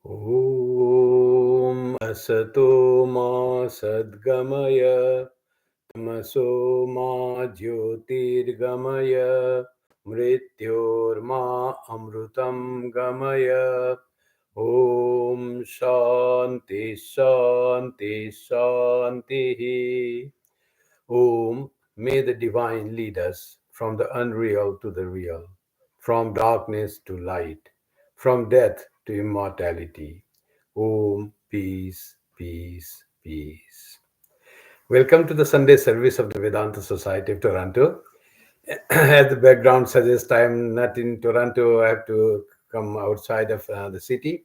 Om Asato Ma Sadgamaya Tamaso Ma Jyotirgamaya Mrityorma Amrutam Gamaya. Om Shanti Shanti Shanti. Om, may the divine lead us from the unreal to the real, from darkness to light, from death to immortality. Om, peace, peace, peace. Welcome to the Sunday service of the Vedanta Society of Toronto. As the background suggests, I am not in Toronto. I have to come outside of the city.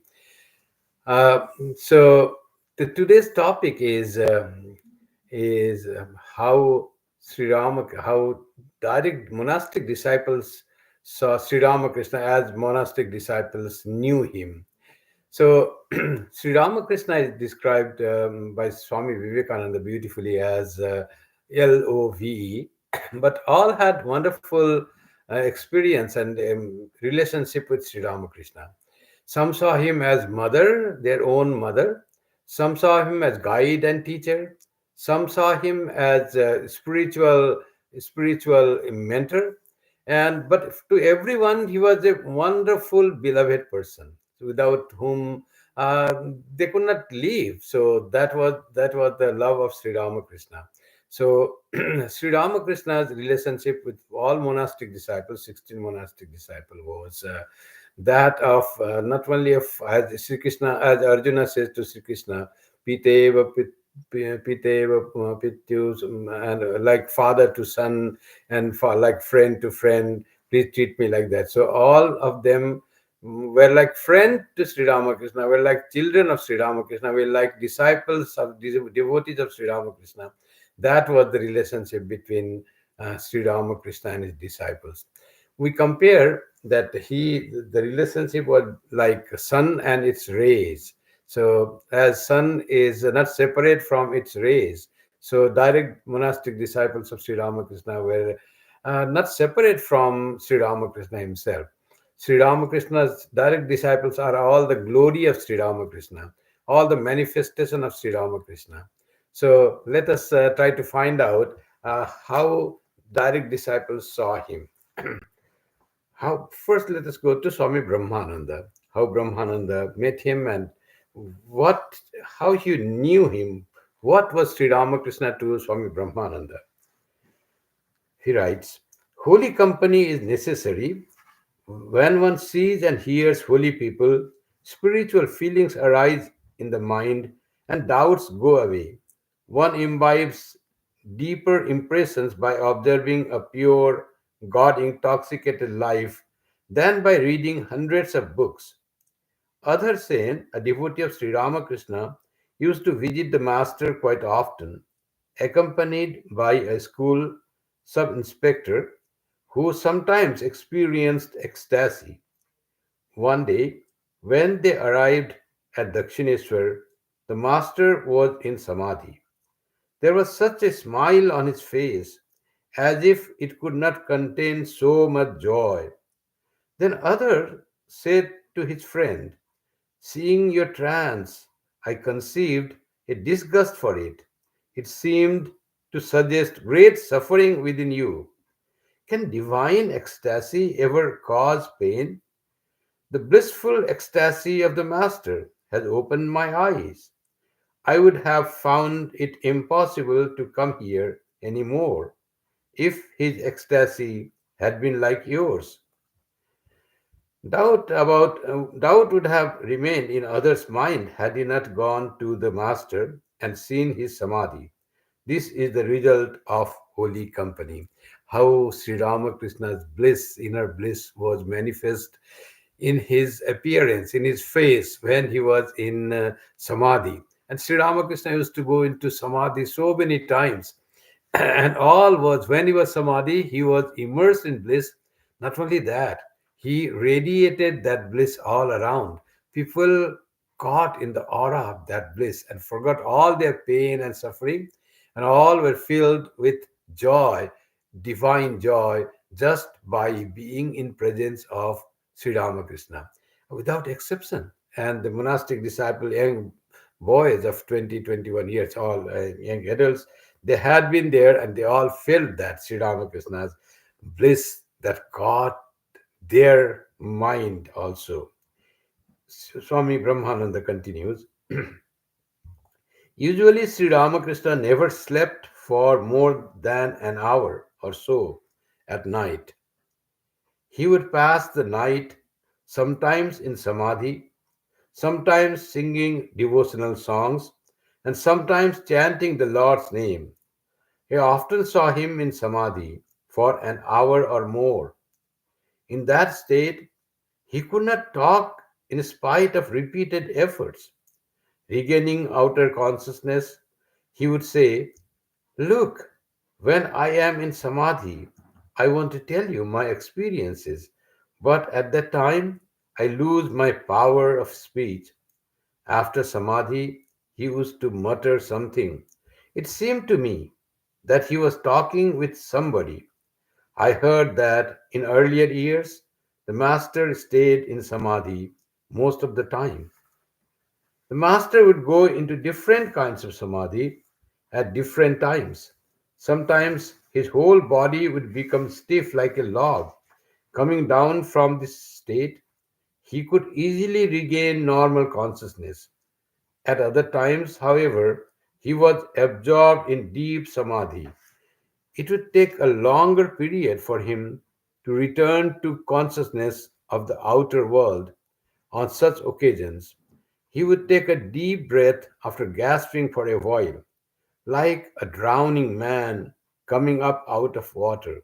Uh, so today's topic is how how direct monastic disciples saw Sri Ramakrishna as monastic disciples knew him. So Sri Ramakrishna is described by Swami Vivekananda beautifully as Love, but all had wonderful experience and relationship with Sri Ramakrishna. Some saw him as mother, their own mother. Some saw him as guide and teacher. Some saw him as a spiritual mentor. And but to everyone, he was a wonderful, beloved person without whom they could not live. So that was the love of Sri Ramakrishna. So Sri Ramakrishna's relationship with all monastic disciples, 16 monastic disciples, was that of not only of, as Sri Krishna, as Arjuna says to Sri Krishna, Piteva Piteva Pityus, and like father to son, and for like friend to friend, please treat me like that. So all of them were like friend to Sri Ramakrishna, were like children of Sri Ramakrishna, were like disciples of devotees of Sri Ramakrishna. That was the relationship between Sri Ramakrishna and his disciples. We compare that the relationship was like sun and its rays. So as sun is not separate from its rays, so direct monastic disciples of Sri Ramakrishna were not separate from Sri Ramakrishna himself. Sri Ramakrishna's direct disciples are all the glory of Sri Ramakrishna, all the manifestation of Sri Ramakrishna. So let us try to find out how direct disciples saw him. How first let us go to Swami Brahmananda. How Brahmananda met him and what how he knew him. What was Sri Ramakrishna to Swami Brahmananda? He writes, holy company is necessary. When one sees and hears holy people, spiritual feelings arise in the mind and doubts go away. One imbibes deeper impressions by observing a pure, God intoxicated life than by reading hundreds of books. Other Sen, a devotee of Sri Ramakrishna, used to visit the master quite often, accompanied by a school sub inspector who sometimes experienced ecstasy. One day, when they arrived at Dakshineswar, the master was in Samadhi. There was such a smile on his face, as if it could not contain so much joy. Then other said to his friend, seeing your trance, I conceived a disgust for it. It seemed to suggest great suffering within you. Can divine ecstasy ever cause pain? The blissful ecstasy of the Master has opened my eyes. I would have found it impossible to come here any more if his ecstasy had been like yours. Doubt would have remained in others' mind had he not gone to the Master and seen his samadhi. This is the result of holy company. How Sri Ramakrishna's bliss, inner bliss, was manifest in his appearance, in his face when he was in samadhi. And Sri Ramakrishna used to go into samadhi so many times. And all was when he was samadhi, he was immersed in bliss. Not only that, he radiated that bliss all around. People caught in the aura of that bliss and forgot all their pain and suffering, and all were filled with joy, divine joy, just by being in presence of Sri Ramakrishna, without exception. and the monastic disciple, young boys of 20, 21 years, all young adults, they had been there and they all felt that Sri Ramakrishna's bliss that got their mind also. Swami Brahmananda continues. Usually, Sri Ramakrishna never slept for more than an hour or so at night. He would pass the night sometimes in samadhi, sometimes singing devotional songs, and sometimes chanting the Lord's name. I often saw him in samadhi for an hour or more. In that state, he could not talk in spite of repeated efforts. Regaining outer consciousness, he would say, "Look, when I am in samadhi, I want to tell you my experiences, but at that time I lose my power of speech." After samadhi, he used to mutter something. It seemed to me that he was talking with somebody. I heard that in earlier years, the master stayed in samadhi most of the time. The master would go into different kinds of samadhi at different times. Sometimes his whole body would become stiff like a log. Coming down from this state, he could easily regain normal consciousness. At other times, however, he was absorbed in deep samadhi. It would take a longer period for him to return to consciousness of the outer world. On such occasions, he would take a deep breath after gasping for a while, like a drowning man coming up out of water.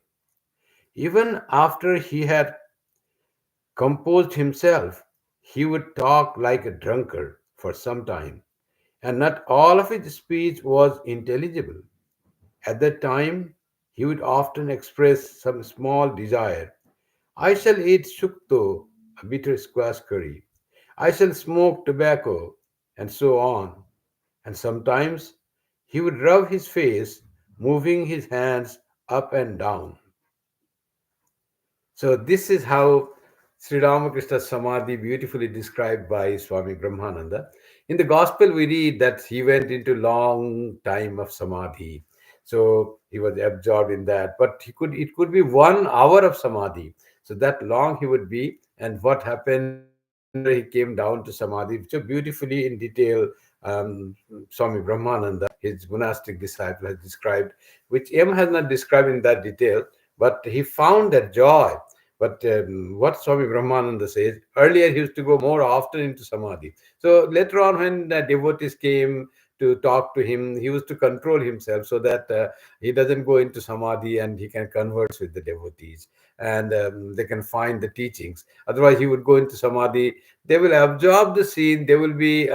Even after he had composed himself, he would talk like a drunkard for some time, and not all of his speech was intelligible. At that time, he would often express some small desire. I shall eat shukto, a bitter squash curry. I shall smoke tobacco, and so on. And sometimes he would rub his face, moving his hands up and down. So this is how Sri Ramakrishna Samadhi beautifully described by Swami Brahmananda. In the Gospel, we read that he went into long time of Samadhi. So he was absorbed in that. But it could be 1 hour of Samadhi. So that long he would be. And what happened after he came down to Samadhi. So beautifully in detail, Swami Brahmananda, his monastic disciple, has described, which M has not described in that detail, but he found that joy. But what Swami Brahmananda says, earlier he used to go more often into Samadhi. So later on, when the devotees came to talk to him, he used to control himself so that he doesn't go into Samadhi and he can converse with the devotees and they can find the teachings. Otherwise, he would go into Samadhi. They will absorb the scene, they will be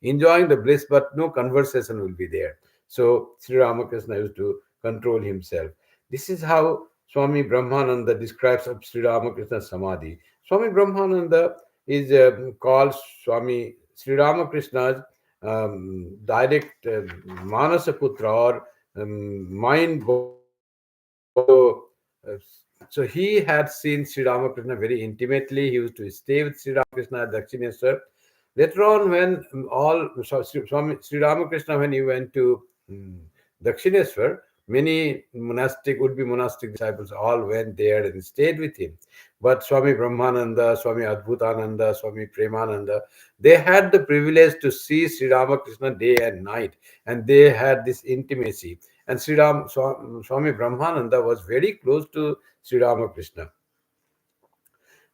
enjoying the bliss, but no conversation will be there. So Sri Ramakrishna used to control himself. This is how Swami Brahmananda describes of Sri Ramakrishna Samadhi. Swami Brahmananda is called Swami Sri Ramakrishna's direct Manasaputra or mind body. So, so he had seen Sri Ramakrishna very intimately. He used to stay with Sri Ramakrishna at Dakshineswar. Later on, when Swami Sri Ramakrishna, when he went to Dakshineswar, many monastic would-be monastic disciples all went there and stayed with him. But Swami Brahmananda, Swami Adbhutananda, Swami Premananda, they had the privilege to see Sri Ramakrishna day and night, and they had this intimacy. And Swami Brahmananda was very close to Sri Ramakrishna.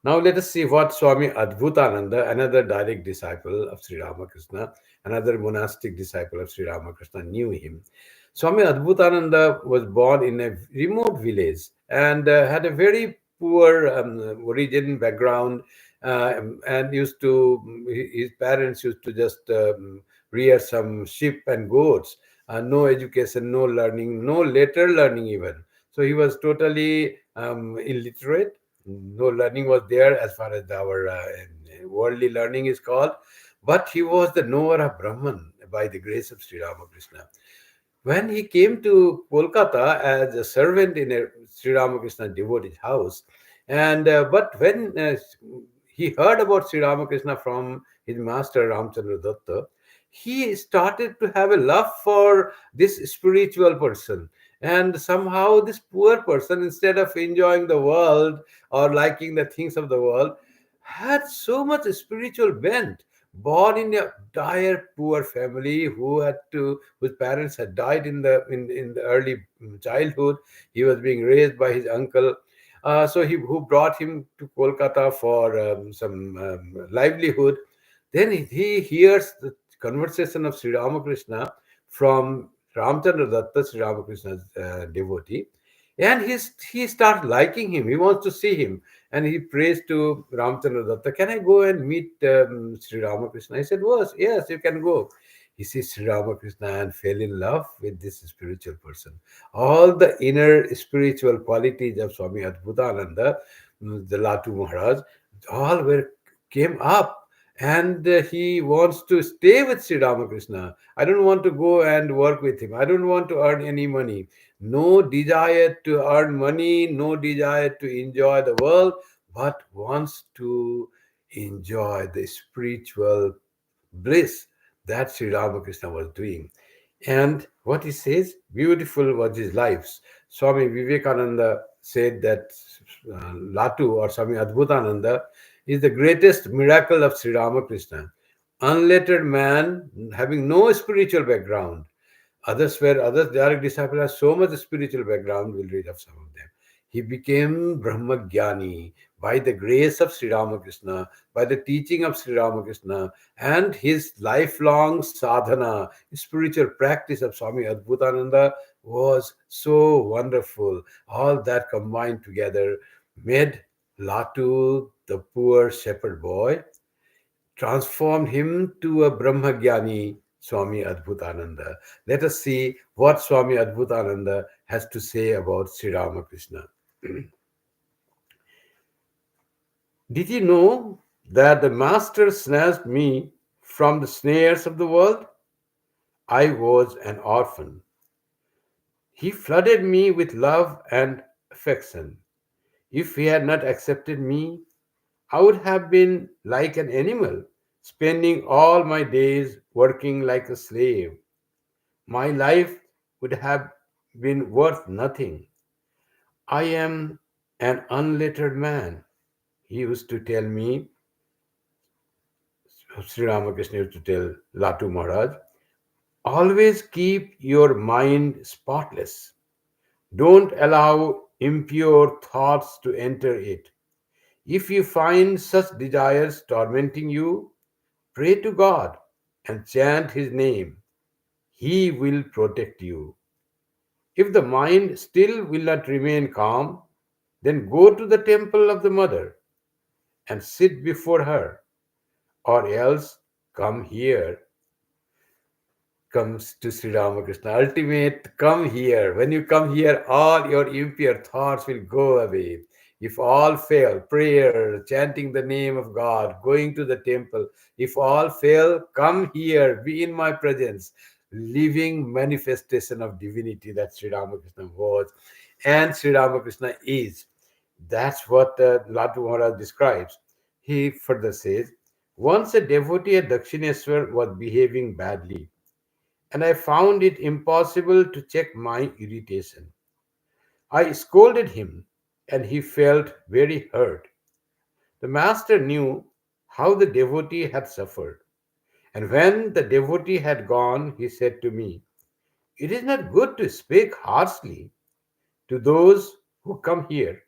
Now let us see what Swami Adbhutananda, another direct disciple of Sri Ramakrishna, another monastic disciple of Sri Ramakrishna, knew him. Swami Adbhutananda was born in a remote village and had a very poor origin background, and his parents used to just rear some sheep and goats. No education, no learning, no later learning even. So he was totally illiterate. No learning was there as far as our worldly learning is called. But he was the knower of Brahman by the grace of Sri Ramakrishna. When he came to Kolkata as a servant in a Sri Ramakrishna devotee's house, and but when he heard about Sri Ramakrishna from his master Ramchandra Datta, he started to have a love for this spiritual person. And somehow, this poor person, instead of enjoying the world or liking the things of the world, had so much spiritual bent. Born in a dire poor family whose parents had died in the early childhood. He was being raised by his uncle, who brought him to Kolkata for some livelihood. Then he hears the conversation of Sri Ramakrishna from Ramchandra Datta, Sri Ramakrishna's devotee, and he starts liking him. He wants to see him, and he prays to Ramchandra Datta, "Can I go and meet Sri Ramakrishna?" He said, "Was yes, you can go." He sees Sri Ramakrishna and fell in love with this spiritual person. All the inner spiritual qualities of Swami Adbhutananda, the Latu Maharaj, all were came up, and he wants to stay with Sri Ramakrishna. I don't want to go and work with him. I don't want to earn any money. No desire to earn money, no desire to enjoy the world, but wants to enjoy the spiritual bliss that Sri Ramakrishna was doing. And what he says, beautiful was his lives. Swami Vivekananda said that Latu or Swami Adbhutananda is the greatest miracle of Sri Ramakrishna. Unlettered man having no spiritual background. Others direct disciples have so much spiritual background, we'll read of some of them. He became Brahmagyani by the grace of Sri Ramakrishna, by the teaching of Sri Ramakrishna, and his lifelong sadhana, spiritual practice of Swami Adbhutananda was so wonderful. All that combined together made Latu, the poor shepherd boy, transformed him to a Brahmagyani, Swami Adbhutananda. Let us see what Swami Adbhutananda has to say about Sri Ramakrishna. Did you know that the Master snatched me from the snares of the world? I was an orphan. He flooded me with love and affection. If he had not accepted me, I would have been like an animal, spending all my days working like a slave. My life would have been worth nothing. I am an unlettered man. He used to tell me, Sri Ramakrishna used to tell Latu Maharaj, always keep your mind spotless. Don't allow impure thoughts to enter it. If you find such desires tormenting you, pray to God and chant His name. He will protect you. If the mind still will not remain calm, then go to the temple of the Mother and sit before her, or else come here. Comes to Sri Ramakrishna. Ultimate, come here. When you come here, all your impure thoughts will go away. If all fail, prayer, chanting the name of God, going to the temple, if all fail, come here, be in my presence. Living manifestation of divinity that Sri Ramakrishna was and Sri Ramakrishna is. That's what Latu Maharaj describes. He further says, once a devotee at Dakshineswar was behaving badly, and I found it impossible to check my irritation. I scolded him, and he felt very hurt. The master knew how the devotee had suffered, and when the devotee had gone, he said to me, it is not good to speak harshly to those who come here.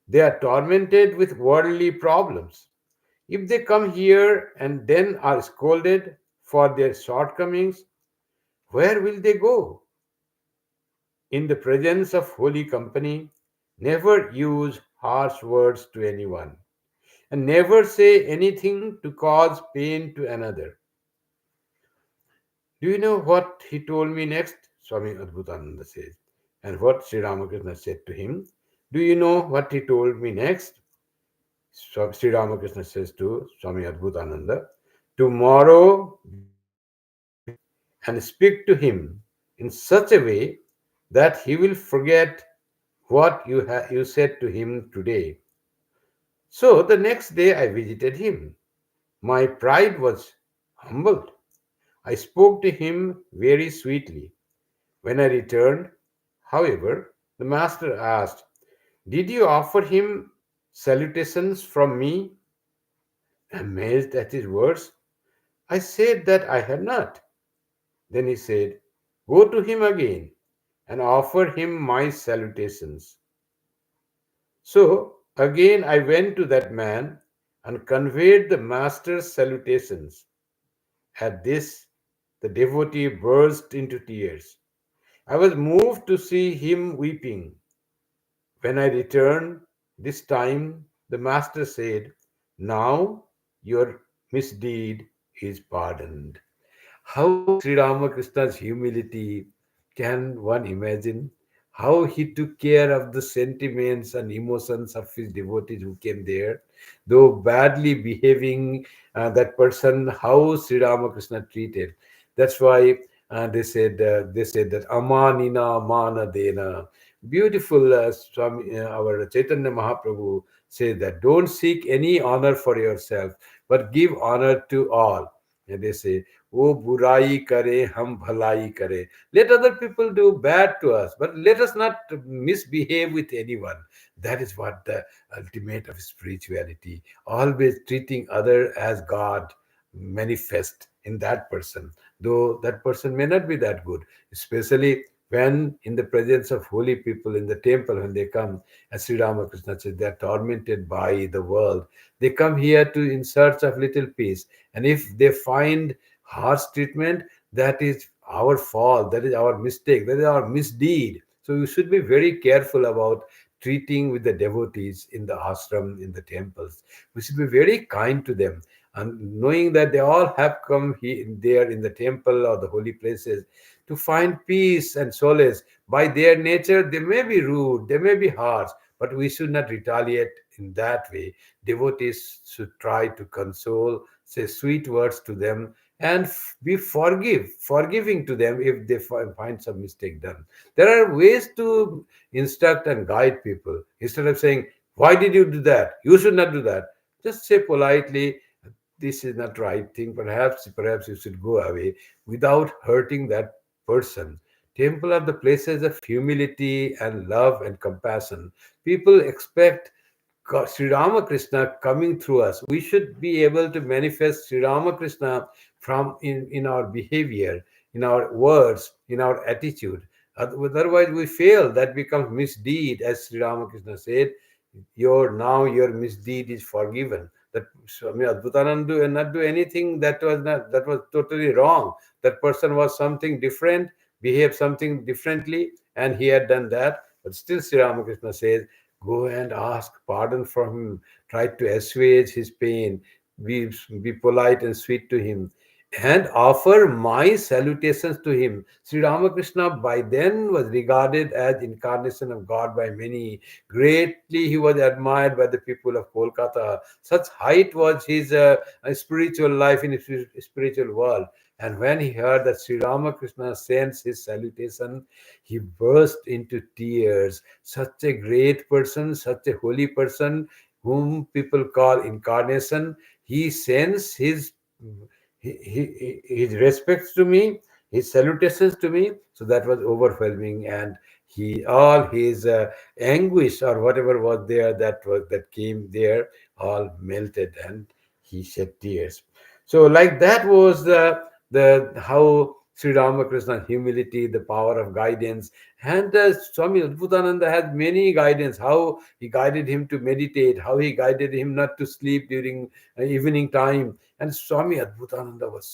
They are tormented with worldly problems. If they come here and then are scolded for their shortcomings, where will they go? In the presence of holy company, never use harsh words to anyone, and never say anything to cause pain to another. Do you know what he told me next? Swami Adbhutananda says. And what Sri Ramakrishna said to him. Do you know what he told me next? Sri Ramakrishna says to Swami Adbhutananda, tomorrow visit him and speak to him in such a way that he will forget what you said to him today. So the next day I visited him. My pride was humbled. I spoke to him very sweetly. When I returned, however, the master asked, "Did you offer him salutations from me?" Amazed at his words, I said that I had not. Then he said, "Go to him again and offer him my salutations." So again I went to that man and conveyed the master's salutations. At this, the devotee burst into tears. I was moved to see him weeping. When I returned, this time the master said, "Now your misdeed is pardoned." How Sri Ramakrishna's humility, can one imagine? How he took care of the sentiments and emotions of his devotees who came there. Though badly behaving, that person, how Sri Ramakrishna treated. That's why they said that Amanina Mana Dena. Beautiful Swami, our Chaitanya Mahaprabhu says that don't seek any honor for yourself, but give honor to all. And they say, "Oh, burai kare, hum bhalai kare." Let other people do bad to us, but let us not misbehave with anyone. That is what the ultimate of spirituality. Always treating other as God manifest in that person, though that person may not be that good, especially when in the presence of holy people in the temple, when they come, as Sri Ramakrishna said, they are tormented by the world. They come here to in search of little peace, and if they find harsh treatment, that is our fault, that is our mistake, that is our misdeed. So we should be very careful about treating with the devotees in the ashram, in the temples. We should be very kind to them, and knowing that they all have come here there in the temple or the holy places to find peace and solace. By their nature they may be rude, they may be harsh, but we should not retaliate in that way. Devotees should try to console, say sweet words to them, and be forgiving to them if they find some mistake done. There are ways to instruct and guide people. Instead of saying, "Why did you do that? You should not do that," just say politely, "This is not right thing. Perhaps you should go away," without hurting that person. Temple are the places of humility and love and compassion. People expect Sri Ramakrishna coming through us. We should be able to manifest Sri Ramakrishna from in our behavior, in our words, in our attitude. Otherwise, we fail. That becomes misdeed, as Sri Ramakrishna said. Your misdeed is forgiven. That Swami Adbhutanand do and not do anything that was totally wrong. That person was something different, behaved something differently, and he had done that. But still, Sri Ramakrishna says, go and ask pardon from him. Try to assuage his pain. Be polite and sweet to him, and offer my salutations to him. Sri Ramakrishna by then was regarded as incarnation of God by many. Greatly he was admired by the people of Kolkata. Such height was his spiritual life in his spiritual world. And when he heard that Sri Ramakrishna sends his salutation, he burst into tears. Such a great person, such a holy person, whom people call incarnation, he sends his respects to me, his salutations to me. So that was overwhelming, and he all his anguish or whatever was there that came there all melted, and he shed tears. So like that was the how Sri Ramakrishna's humility, the power of guidance, and Swami Adbhutananda had many guidance. How he guided him to meditate, how he guided him not to sleep during evening time. And Swami Adbhutananda was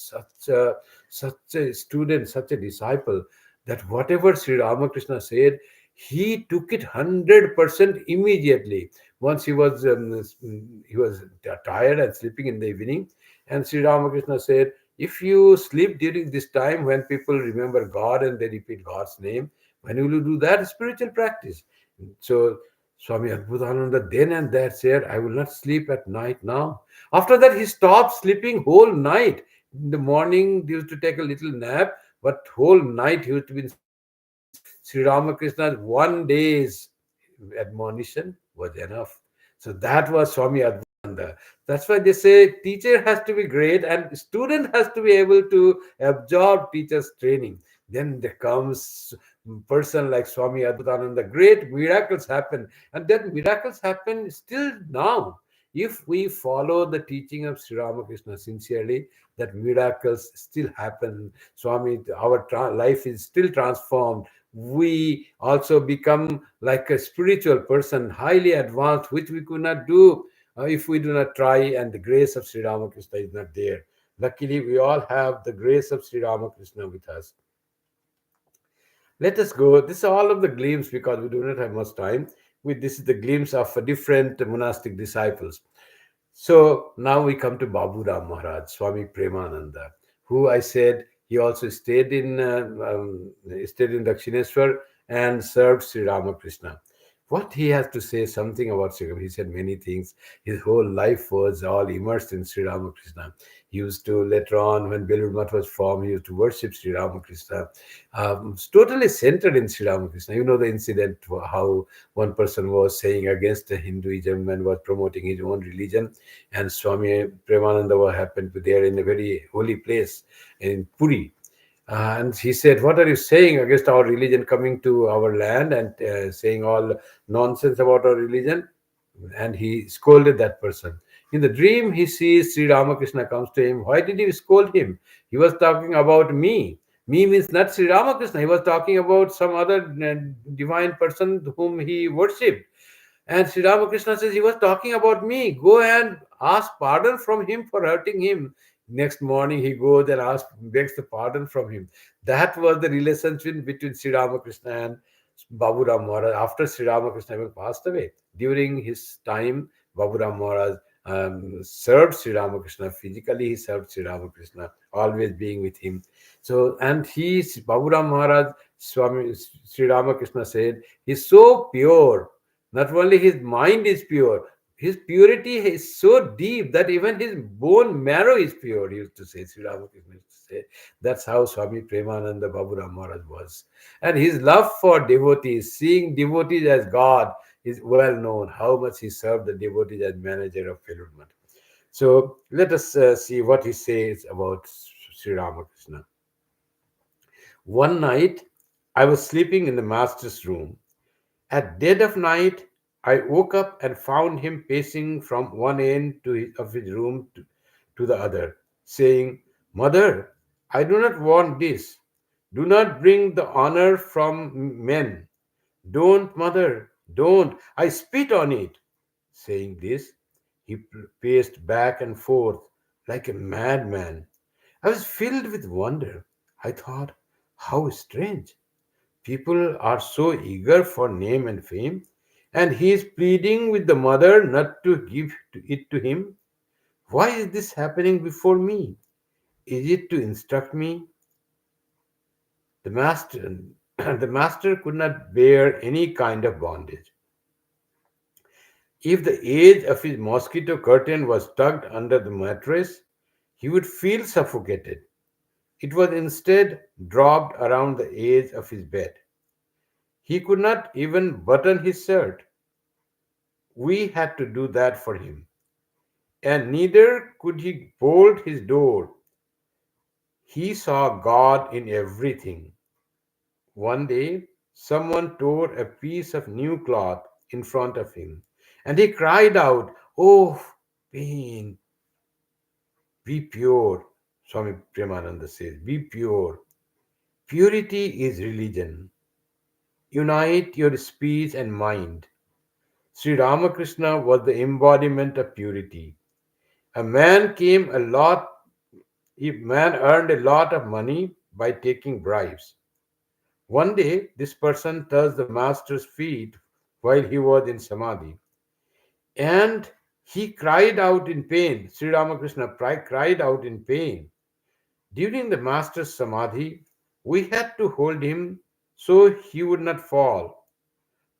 such a student, such a disciple, that whatever Sri Ramakrishna said, he took it 100% immediately. Once he was tired and sleeping in the evening, and Sri Ramakrishna said, "If you sleep during this time when people remember God and they repeat God's name, when will you do that spiritual practice?" So Swami Adbhutananda then and there said, "I will not sleep at night now." After that, he stopped sleeping whole night. In the morning, he used to take a little nap, but whole night he used to be Sri Ramakrishna's one day's admonition was enough. So that was Swami Advaita. That's why they say teacher has to be great and student has to be able to absorb teacher's training. Then there comes person like Swami Advaita. Great miracles happen, and that miracles happen still now. If we follow the teaching of Sri Ramakrishna sincerely, that miracles still happen. Swami, our life is still transformed. We also become like a spiritual person, highly advanced, which we could not do if we do not try, and the grace of Sri Ramakrishna is not there. Luckily, we all have the grace of Sri Ramakrishna with us. Let us go. This is all of the glimpse because we do not have much time. With this is the glimpse of different monastic disciples. So now we come to Babu Ram Maharaj, Swami Premananda, who I said he also stayed in Dakshineswar and served Sri Ramakrishna. What he has to say something about Sri Ramakrishna. He said many things. His whole life was all immersed in Sri Ramakrishna. He used to, later on, when Belur Math was formed, he used to worship Sri Ramakrishna. It's totally centered in Sri Ramakrishna. You know the incident, how one person was saying against Hinduism and was promoting his own religion, and Swami Premananda happened to be there in a very holy place in Puri. And he said, "What are you saying against our religion coming to our land and saying all nonsense about our religion?" And he scolded that person. In the dream, he sees Sri Ramakrishna comes to him. Why did he scold him? He was talking about me. Me means not Sri Ramakrishna. He was talking about some other divine person whom he worshipped. And Sri Ramakrishna says, he was talking about me. Go and ask pardon from him for hurting him. Next morning, he goes and begs the pardon from him. That was the relationship between Sri Ramakrishna and Babu Ram Maharaj after Sri Ramakrishna having passed away. During his time, Babu Ram Maharaj served Sri Ramakrishna physically. He served Sri Ramakrishna, always being with him. So, and Babu Ram Maharaj, Swami Sri Ramakrishna said, he's so pure. Not only his mind is pure, his purity is so deep that even his bone marrow is pure, he used to say. Sri Ramakrishna used to say. That's how Swami Premananda Babu Ram Maharaj was. And his love for devotees, seeing devotees as God, is well known. How much he served the devotees as manager of Pilgrimage. So let us see what he says about Sri Ramakrishna. One night, I was sleeping in the master's room. At dead of night, I woke up and found him pacing from one end of his room to the other, saying, "Mother, I do not want this. Do not bring the honor from men. Don't, mother, don't. I spit on it." Saying this, he paced back and forth like a madman. I was filled with wonder. I thought, how strange. People are so eager for name and fame, and he is pleading with the mother not to give it to him. Why is this happening before me? Is it to instruct me? The master, the master could not bear any kind of bondage. If the edge of his mosquito curtain was tucked under the mattress, he would feel suffocated. It was instead dropped around the edge of his bed. He could not even button his shirt. We had to do that for him. And neither could he bolt his door. He saw God in everything. One day, someone tore a piece of new cloth in front of him, and he cried out, "Oh, pain, be pure." Swami Premananda says, "Be pure. Purity is religion. Unite your speech and mind." Sri Ramakrishna was the embodiment of purity. A man came a lot Man earned a lot of money by taking bribes. One day, this person touched the master's feet while he was in samadhi, and he cried out in pain. Sri Ramakrishna cried out in pain. During the master's samadhi, we had to hold him so he would not fall,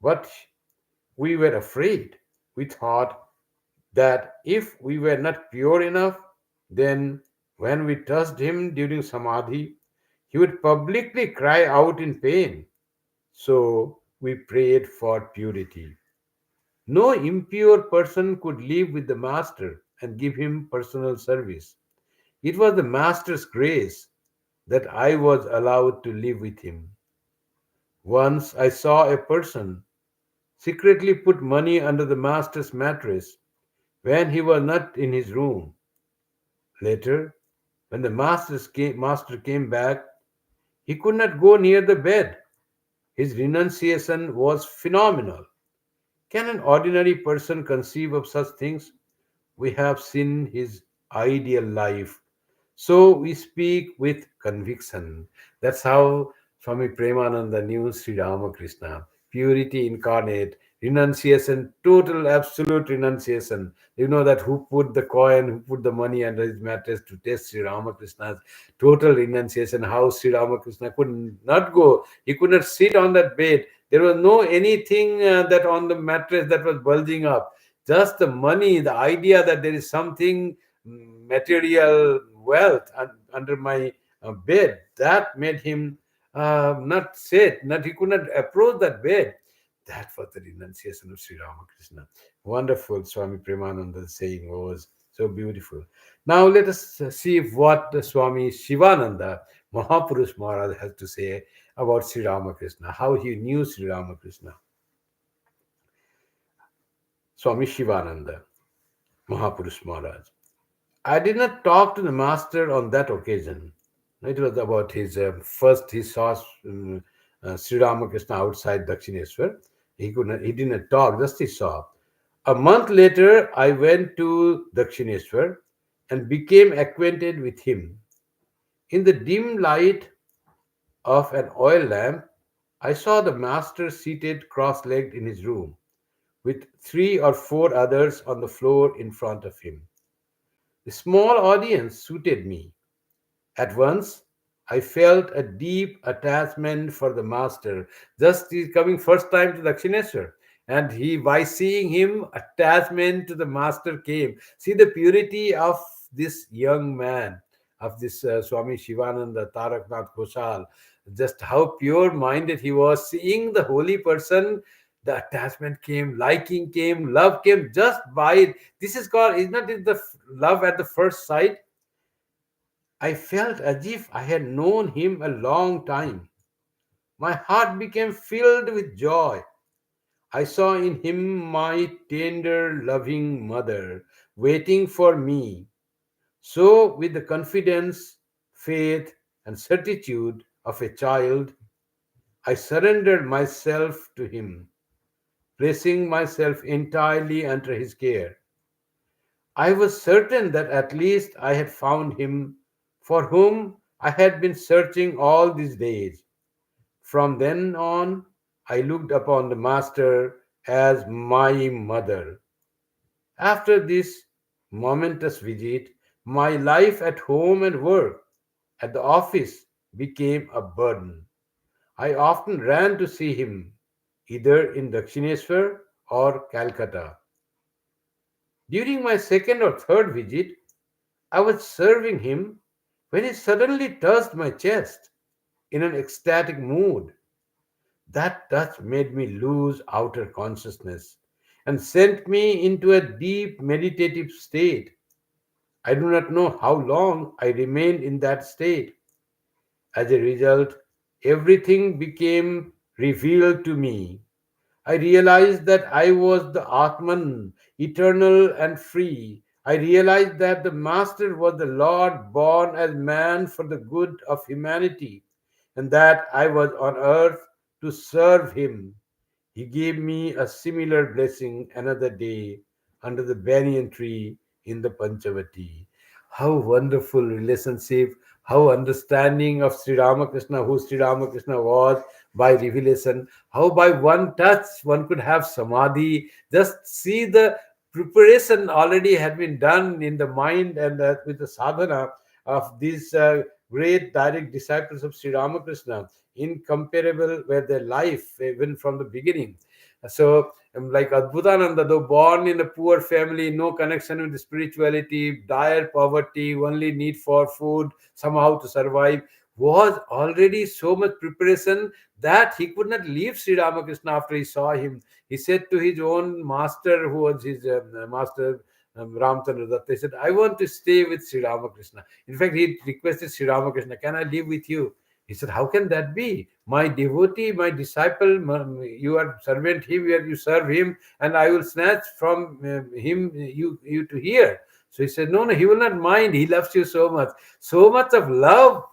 but we were afraid. We thought that if we were not pure enough, then when we touched him during samadhi, he would publicly cry out in pain. So we prayed for purity. No impure person could live with the Master and give him personal service. It was the Master's grace that I was allowed to live with him. Once I saw a person secretly put money under the Master's mattress when he was not in his room. Later, when the master came back, he could not go near the bed. His renunciation was phenomenal. Can an ordinary person conceive of such things? We have seen his ideal life, so we speak with conviction. That's how Swami Premananda knew Sri Ramakrishna. Purity incarnate, renunciation, total absolute renunciation. You know that who put the coin, who put the money under his mattress to test Sri Ramakrishna's total renunciation, how Sri Ramakrishna could not go. He could not sit on that bed. There was no anything that on the mattress that was bulging up. Just the money, the idea that there is something material wealth under my bed, that made him not sit, not he could not approach that bed. That was the renunciation of Sri Ramakrishna. Wonderful. Swami Premananda's saying was so beautiful. Now let us see what the Swami Shivananda Mahapurush Maharaj has to say about Sri Ramakrishna, how he knew Sri Ramakrishna. Swami Shivananda Mahapurush Maharaj. I did not talk to the master on that occasion. It was about his first. He saw Sri Ramakrishna outside Dakshineswar. He did not talk. Just he saw. A month later, I went to Dakshineswar and became acquainted with him. In the dim light of an oil lamp, I saw the master seated cross-legged in his room, with three or four others on the floor in front of him. The small audience suited me. At once, I felt a deep attachment for the master. Just he's coming first time to Dakshineswar. And he, by seeing him, attachment to the master came. See the purity of this young man, of this Swami Shivananda Taraknath Ghoshal. Just how pure minded he was. Seeing the holy person, the attachment came, liking came, love came just by it. This is called, is not it the love at the first sight? I felt as if I had known him a long time. My heart became filled with joy. I saw in him my tender, loving mother waiting for me. So, with the confidence, faith, and certitude of a child, I surrendered myself to him, placing myself entirely under his care. I was certain that at least I had found him for whom I had been searching all these days. From then on, I looked upon the Master as my mother. After this momentous visit, my life at home and work, at the office, became a burden. I often ran to see him, either in Dakshineswar or Calcutta. During my second or third visit, I was serving him when he suddenly touched my chest in an ecstatic mood. That touch made me lose outer consciousness and sent me into a deep meditative state. I do not know how long I remained in that state. As a result, everything became revealed to me. I realized that I was the Atman, eternal and free. I realized that the Master was the Lord born as man for the good of humanity, and that I was on earth to serve him. He gave me a similar blessing another day under the banyan tree in the Panchavati. How wonderful relationship, how understanding of Sri Ramakrishna, who Sri Ramakrishna was by revelation, how by one touch one could have samadhi. Just see the preparation already had been done in the mind and with the sadhana of these great direct disciples of Sri Ramakrishna. Incomparable were their life even from the beginning. So, like Adbhutananda, though born in a poor family, no connection with spirituality, dire poverty, only need for food somehow to survive, was already so much preparation that he could not leave Sri Ramakrishna after he saw him. He said to his own master, who was his master, Ramchandra Datta, he said, I want to stay with Sri Ramakrishna. In fact, he requested Sri Ramakrishna, can I live with you? He said, how can that be? My devotee, my disciple, you are servant him, you serve him, and I will snatch from him you to here. So he said, no, no, he will not mind. He loves you so much. So much of love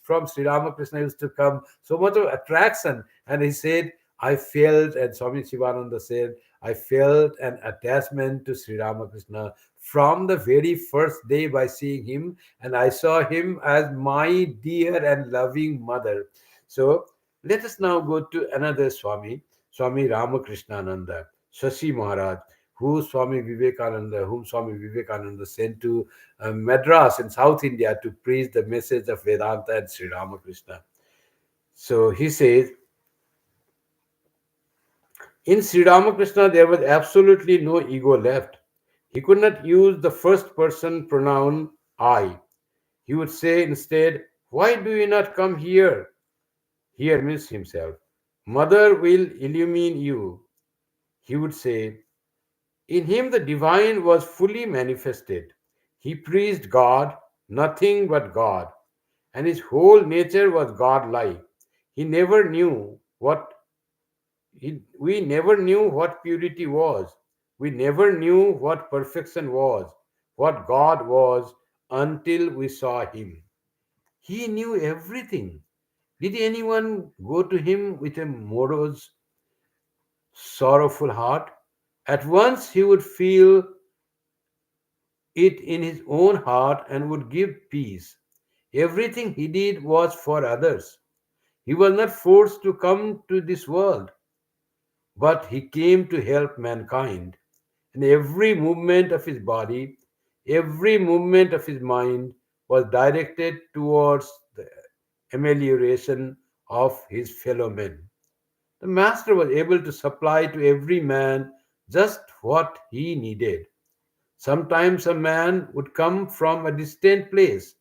from Sri Ramakrishna used to come, so much of attraction. And he said, I felt, and Swami Shivananda said, I felt an attachment to Sri Ramakrishna from the very first day by seeing him, and I saw him as my dear and loving mother. So let us now go to another Swami, Swami Ramakrishnananda, Shashi Maharaj, whom Swami Vivekananda sent to Madras in South India to preach the message of Vedanta and Sri Ramakrishna. So he says, in Sri Ramakrishna, there was absolutely no ego left. He could not use the first person pronoun I. He would say instead, why do you not come here? Here means himself. Mother will illumine you. He would say, in him the divine was fully manifested. He preached God, nothing but God, and his whole nature was God-like. He never knew what we never knew what purity was. We never knew what perfection was, what God was, until we saw him. He knew everything. Did anyone go to him with a morose, sorrowful heart? At once he would feel it in his own heart and would give peace. Everything he did was for others. He was not forced to come to this world, but he came to help mankind. And every movement of his body, every movement of his mind was directed towards the amelioration of his fellow men. The master was able to supply to every man just what he needed. Sometimes a man would come from a distant place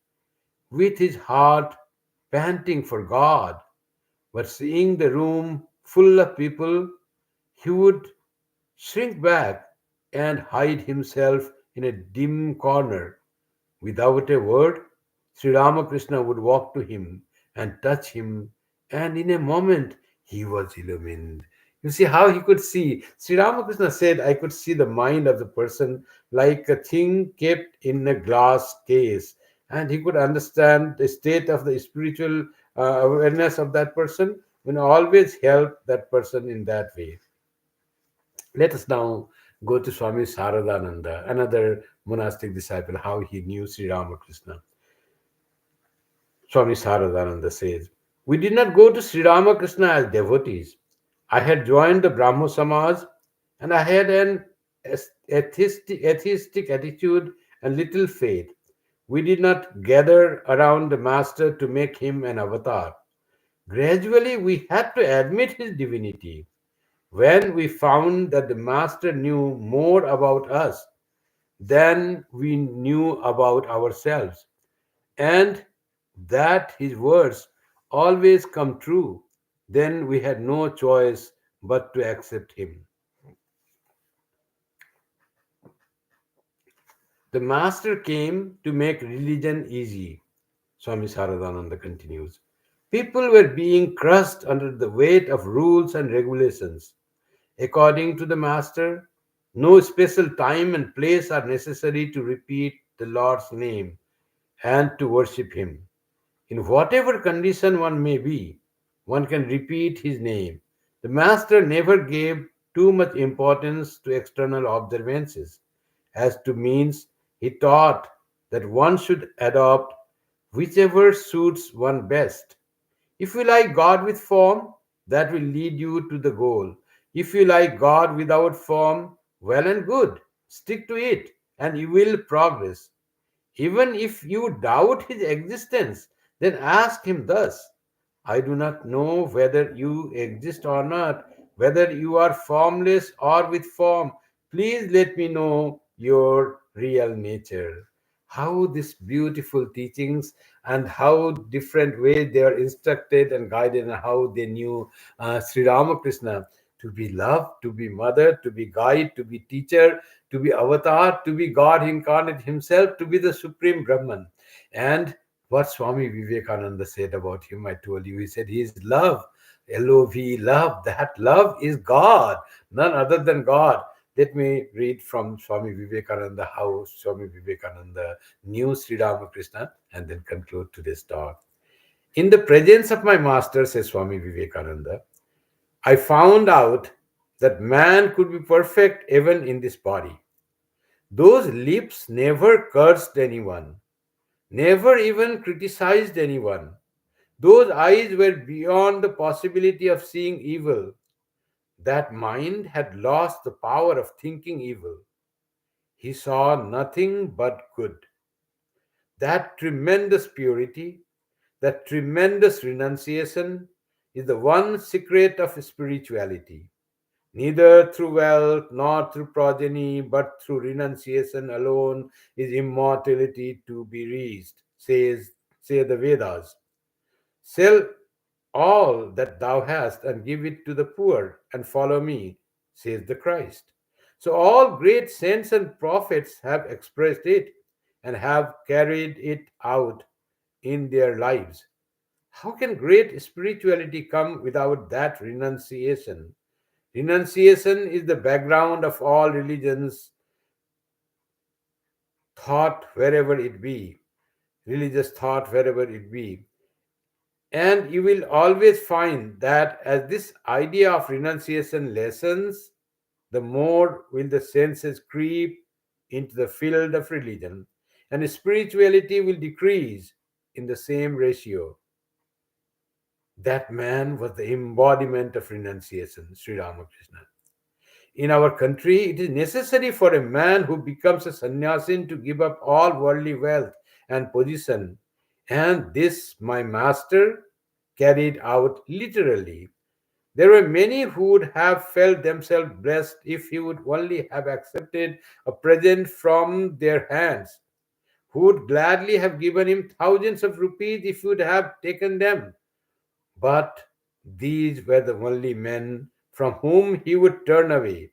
with his heart panting for God, but seeing the room full of people, he would shrink back and hide himself in a dim corner. Without a word, Sri Ramakrishna would walk to him and touch him, and in a moment he was illumined. You see how he could see. Sri Ramakrishna said, I could see the mind of the person like a thing kept in a glass case, and he could understand the state of the spiritual awareness of that person and always help that person in that way. Let us now go to Swami Saradananda, another monastic disciple, how he knew Sri Ramakrishna. Swami Saradananda says, we did not go to Sri Ramakrishna as devotees. I had joined the Brahmo Samaj and I had an atheistic attitude and little faith. We did not gather around the master to make him an avatar. Gradually, we had to admit his divinity. When we found that the master knew more about us than we knew about ourselves, and that his words always come true, then we had no choice but to accept him. The master came to make religion easy, Swami Saradananda continues. People were being crushed under the weight of rules and regulations. According to the master, no special time and place are necessary to repeat the Lord's name and to worship him. In whatever condition one may be, one can repeat his name. The master never gave too much importance to external observances. As to means, he taught that one should adopt whichever suits one best. If you like God with form, that will lead you to the goal. If you like God without form, well and good. Stick to it and you will progress. Even if you doubt his existence, then ask him thus: I do not know whether you exist or not, whether you are formless or with form. Please let me know your real nature. how these beautiful teachings and how different ways they are instructed and guided, and how they knew Sri Ramakrishna to be love, to be mother, to be guide, to be teacher, to be avatar, to be God incarnate himself, to be the supreme Brahman. And what Swami Vivekananda said about him, I told you, he said he is love. L-O-V, love. That love is God, none other than God. Let me read from Swami Vivekananda how Swami Vivekananda knew Sri Ramakrishna, and then conclude today's talk. In the presence of my master, says Swami Vivekananda, I found out that man could be perfect even in this body. Those lips never cursed anyone, never even criticized anyone. Those eyes were beyond the possibility of seeing evil. That mind had lost the power of thinking evil. He saw nothing but good. That tremendous purity, that tremendous renunciation is the one secret of spirituality. Neither through wealth nor through progeny, but through renunciation alone is immortality to be reached, say the Vedas. Sell all that thou hast and give it to the poor and follow me, says the Christ. So all great saints and prophets have expressed it and have carried it out in their lives. How can great spirituality come without that renunciation? Renunciation is the background of all religions, thought wherever it be, religious thought wherever it be. And you will always find that as this idea of renunciation lessens, the more will the senses creep into the field of religion, and spirituality will decrease in the same ratio. That man was the embodiment of renunciation, Sri Ramakrishna. In our country, it is necessary for a man who becomes a sannyasin to give up all worldly wealth and position. And this, my master, carried out literally. There were many who would have felt themselves blessed if he would only have accepted a present from their hands, who would gladly have given him thousands of rupees if he would have taken them. But these were the only men from whom he would turn away.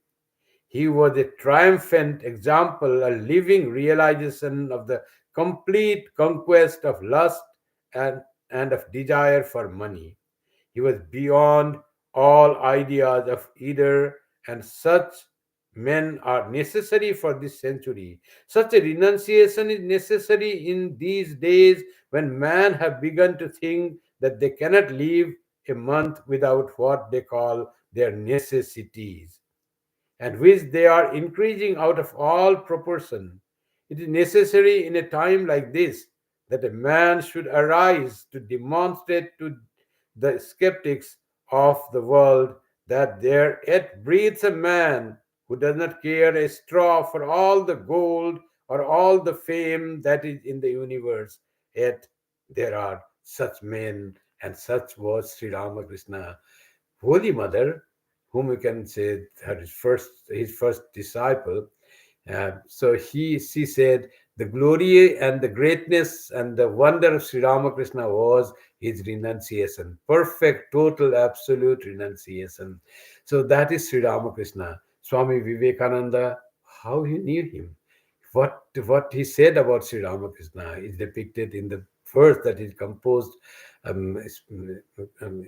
He was a triumphant example, a living realization of the complete conquest of lust and, and of desire for money. He was beyond all ideas of either, and such men are necessary for this century. Such a renunciation is necessary in these days when men have begun to think that they cannot live a month without what they call their necessities, and which they are increasing out of all proportion. It is necessary in a time like this that a man should arise to demonstrate to the skeptics of the world that there yet breathes a man who does not care a straw for all the gold or all the fame that is in the universe. Yet there are such men, and such was Sri Ramakrishna. Holy Mother, whom we can say his first disciple. So she said, the glory and the greatness and the wonder of Sri Ramakrishna was his renunciation, perfect, total, absolute renunciation. So that is Sri Ramakrishna. Swami Vivekananda, how he knew him. What he said about Sri Ramakrishna is depicted in the verse that is composed um, um,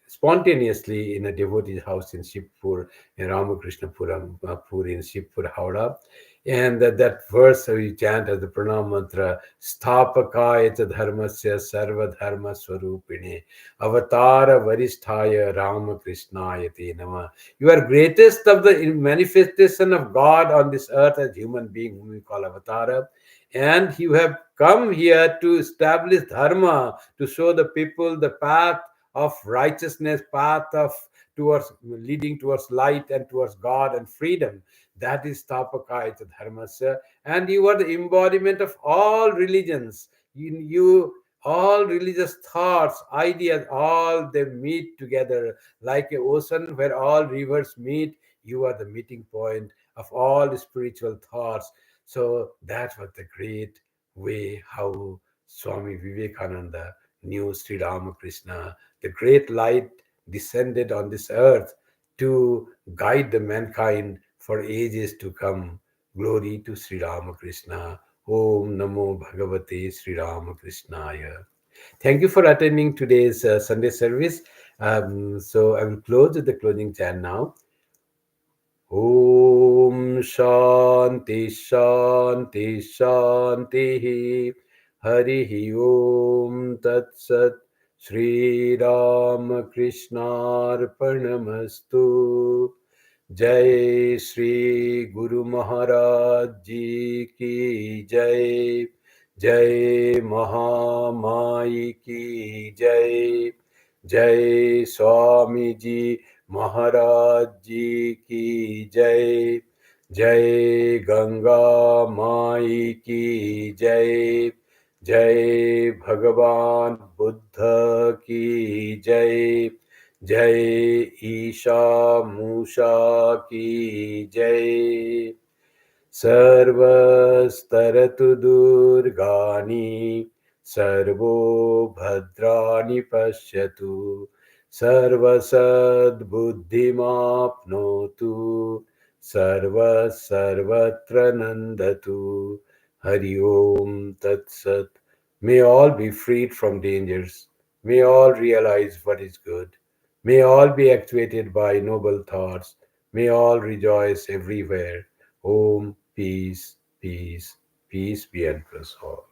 spontaneously in a devotee's house in Shivpur, in Ramakrishnapuram, Puri in Shivpur, Howrah. And that verse we chant as the pranam mantra, Sthapakaya cha dharmasya sarva dharma swarupine, avatara varisthaya Ramakrishnaya te nama. You are greatest of the manifestation of God on this earth as human being, whom we call avatara. And you have come here to establish dharma, to show the people the path of righteousness, path of towards leading towards light and towards God and freedom. That is Tapakaya Dharmasya. And you are the embodiment of all religions. You all religious thoughts, ideas, all they meet together like a ocean where all rivers meet. You are the meeting point of all spiritual thoughts. So that was the great way how Swami Vivekananda knew Sri Ramakrishna. The great light descended on this earth to guide the mankind for ages to come. Glory to Sri Ramakrishna. Om Namo Bhagavate Sri Ramakrishnaya. Thank you for attending today's Sunday service. So I will close with the closing chant now. Om Shanti Shanti Shanti Hari Om Tat Sat Shri Ram Krishna Arpanamastu. Jai Shri Guru Maharaj Ji ki Jai. Jai Mahamai ki Jai. Jai Swami Ji Maharaj Ji ki Jai. Jai Ganga Mai ki Jai. Jai Bhagavan Buddha ki Jai. Jai Isha Musha ki Jai. सर्वस्तरतु दुर्गानि सर्वो भद्राणि पश्यतु सर्वसद्बुद्धिमाप्नोतु सर्वत्र नन्दतु हरि ओम तत्सत्. May all be freed from dangers. May all realize what is good. May all be actuated by noble thoughts. May all rejoice everywhere. Om, peace, peace, peace be unto us all.